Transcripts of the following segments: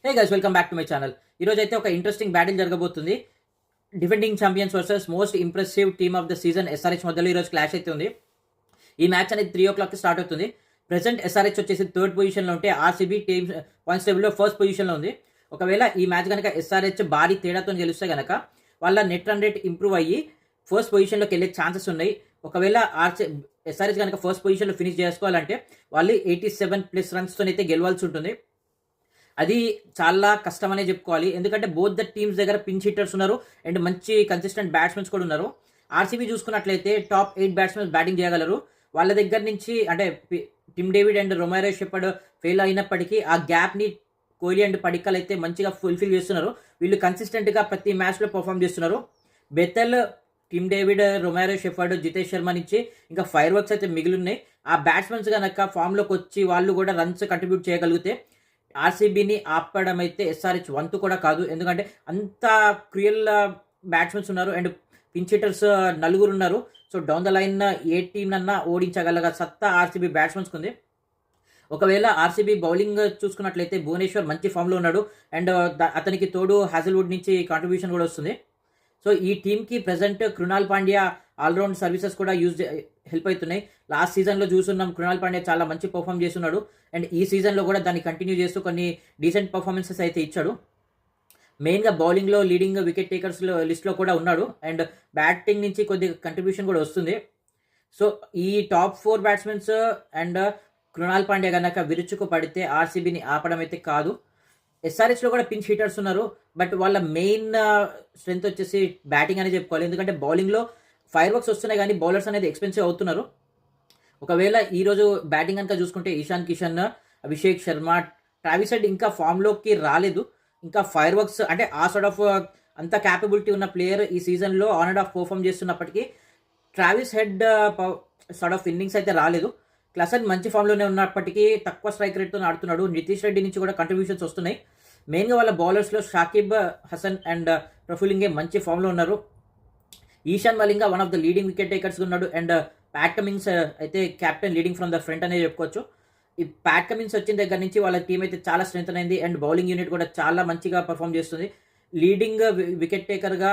Hey guys, welcome back to my channel. ఈరోజు అయితే ఒక ఇంట్రెస్టింగ్ బ్యాటిల్ జరగబోతుంది. Defending champions versus most impressive team of the season SRH మధ్యలో ఈరోజు clash అయితే ఉంది. ఈ మ్యాచ్ అనేది 3 o'clock స్టార్ట్ అవుతుంది. ప్రెసెంట్ ఎస్ఆర్హెచ్ వచ్చేసి థర్డ్ పొజిషన్లో ఉంటే ఆర్సీబీ టీమ్ పాయింట్స్ టేబుల్లో ఫస్ట్ పొజిషన్లో ఉంది. ఒకవేళ ఈ మ్యాచ్ కనుక ఎస్ఆర్హెచ్ భారీ తేడాతో గెలిస్తే కనుక వాళ్ళ నెట్ రన్ రేట్ ఇంప్రూవ్ అయ్యి ఫస్ట్ పొజిషన్లోకి వెళ్ళే ఛాన్సెస్ ఉన్నాయి. ఒకవేళ ఎస్ఆర్హెచ్ కనుక ఫస్ట్ పొజిషన్లో ఫినిష్ చేసుకోవాలంటే వాళ్ళు 87+ రన్స్తో అయితే గెలవాల్సి ఉంటుంది. అది చాలా కష్టమనే చెప్పుకోవాలి. ఎందుకంటే బోత్ ద టీమ్స్ దగ్గర పిన్స్ హిట్టర్స్ ఉన్నారు అండ్ మంచి కన్సిస్టెంట్ బ్యాట్స్మెన్స్ కూడా ఉన్నారు. ఆర్సీబీ చూసుకున్నట్లయితే టాప్ 8 బ్యాట్స్మెన్స్ బ్యాటింగ్ చేయగలరు. వాళ్ళ దగ్గర నుంచి అంటే Tim David and Romario Shepherd fail అయినప్పటికీ ఆ గ్యాప్ని కోహ్లీ అండ్ పడిక్కల్ అయితే మంచిగా ఫుల్ఫిల్ చేస్తున్నారు. వీళ్ళు కన్సిస్టెంట్గా ప్రతి మ్యాచ్లో పర్ఫామ్ చేస్తున్నారు. Bethell, Tim David, Romario Shepherd, Jitesh Sharma నుంచి ఇంకా ఫైర్ వర్క్స్ అయితే మిగిలి ఉన్నాయి. ఆ బ్యాట్స్మెన్స్ కనుక ఫామ్లోకి వచ్చి వాళ్ళు కూడా రన్స్ కంట్రిబ్యూట్ చేయగలిగితే ఆర్సీబీని ఆపడం అయితే ఎస్ఆర్హెచ్ వంతు కూడా కాదు. ఎందుకంటే అంత క్రియల్ బ్యాట్స్మెన్స్ ఉన్నారు అండ్ పిన్స్ హిట్టర్స్ 4 ఉన్నారు. So down the line A team అన్నా ఓడించగలగా సత్తా ఆర్సీబీ బ్యాట్స్మెన్స్కి ఉంది. ఒకవేళ ఆర్సీబీ బౌలింగ్ చూసుకున్నట్లయితే భువనేశ్వర్ మంచి ఫామ్లో ఉన్నాడు అండ్ అతనికి తోడు హ్యాజల్వుడ్ నుంచి కాంట్రిబ్యూషన్ కూడా వస్తుంది. సో ఈ టీంకి present Krunal Pandya all round services కూడా హెల్ప్ అవుతున్నాయి. లాస్ట్ సీజన్లో చూస్తున్నాం కృణాల్ పాండ్యా చాలా మంచి పర్ఫామ్ చేస్తున్నాడు అండ్ ఈ సీజన్లో కూడా దాన్ని కంటిన్యూ చేస్తూ కొన్ని డీసెంట్ పర్ఫార్మెన్సెస్ అయితే ఇచ్చాడు. మెయిన్గా బౌలింగ్లో లీడింగ్ వికెట్ టేకర్స్ లిస్ట్లో కూడా ఉన్నాడు అండ్ బ్యాటింగ్ నుంచి కొద్ది కంట్రిబ్యూషన్ కూడా వస్తుంది. సో ఈ top 4 batsmen and Krunal Pandya కనుక విరుచుకు పడితే ఆర్సీబీని ఆపడం అయితే కాదు. ఎస్ఆర్హెచ్లో కూడా పిన్స్ హిట్టర్స్ ఉన్నారు. బట్ వాళ్ళ మెయిన్ స్ట్రెంత్ వచ్చేసి బ్యాటింగ్ అనేది చెప్పుకోవాలి. ఎందుకంటే బౌలింగ్లో ఫైర్ వర్క్స్ వస్తున్నాయి కానీ బౌలర్స్ అనేది ఎక్స్పెన్సివ్ అవుతున్నారు. ఒకవేళ ఈరోజు బ్యాటింగ్ కనుక చూసుకుంటే ఇషాన్ కిషన్, అభిషేక్ శర్మ, ట్రావిస్ హెడ్ ఇంకా ఫామ్లోకి రాలేదు. ఇంకా ఫైర్ వర్క్స్ అంటే ఆ సార్ట్ ఆఫ్ అంత క్యాపబిలిటీ ఉన్న ప్లేయర్ ఈ సీజన్లో ఆన్ అండ్ ఆఫ్ పర్ఫామ్ చేస్తున్నప్పటికీ Travis head sort of innings అయితే రాలేదు. క్లసన్ మంచి ఫామ్లోనే ఉన్నప్పటికీ తక్కువ స్ట్రైక్ రేట్తో ఆడుతున్నాడు. నితీష్ రెడ్డి నుంచి కూడా కంట్రిబ్యూషన్స్ వస్తున్నాయి. మెయిన్గా వాళ్ళ బౌలర్స్లో షాకిబ్ హసన్ అండ్ ప్రఫులింగే మంచి ఫామ్లో ఉన్నారు. Ishan Malinga one of the leading wicket takers ఉన్నాడు అండ్ ప్యాట్ కమిన్స్ అయితే captain leading from the front అనేది చెప్పుకోవచ్చు. ఈ ప్యాట్ కమిన్స్ వచ్చిన దగ్గర నుంచి వాళ్ళ టీం అయితే చాలా స్ట్రెంత్ అయింది అండ్ బౌలింగ్ యూనిట్ కూడా చాలా మంచిగా పర్ఫామ్ చేస్తుంది. లీడింగ్ వికెట్ టేకర్గా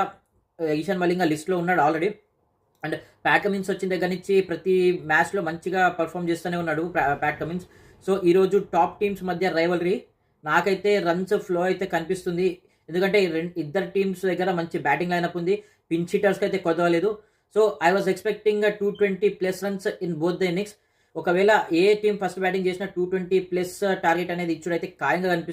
ఈశాన్ మలింగా లిస్ట్లో ఉన్నాడు ఆల్రెడీ అండ్ ప్యాట్ కమిన్స్ వచ్చిన దగ్గర నుంచి ప్రతి మ్యాచ్లో మంచిగా పర్ఫామ్ చేస్తూనే ఉన్నాడు ప్యాట్ కమిన్స్. సో ఈరోజు టాప్ టీమ్స్ మధ్య రైవలరీ నాకైతే రన్స్ ఫ్లో అయితే కనిపిస్తుంది. ఎందుకంటే ఇద్దరు టీమ్స్ దగ్గర మంచి బ్యాటింగ్ లైనప్ ఉంది. పిన్స్ హిట్టర్స్కి అయితే కొదవలేదు. So I was expecting 220+ runs in both the innings. ఒకవేళ ఏ టీం ఫస్ట్ బ్యాటింగ్ చేసినా 220+ టార్గెట్ అనేది ఇచ్చుడైతే ఖాయంగా కనిపిస్తుంది.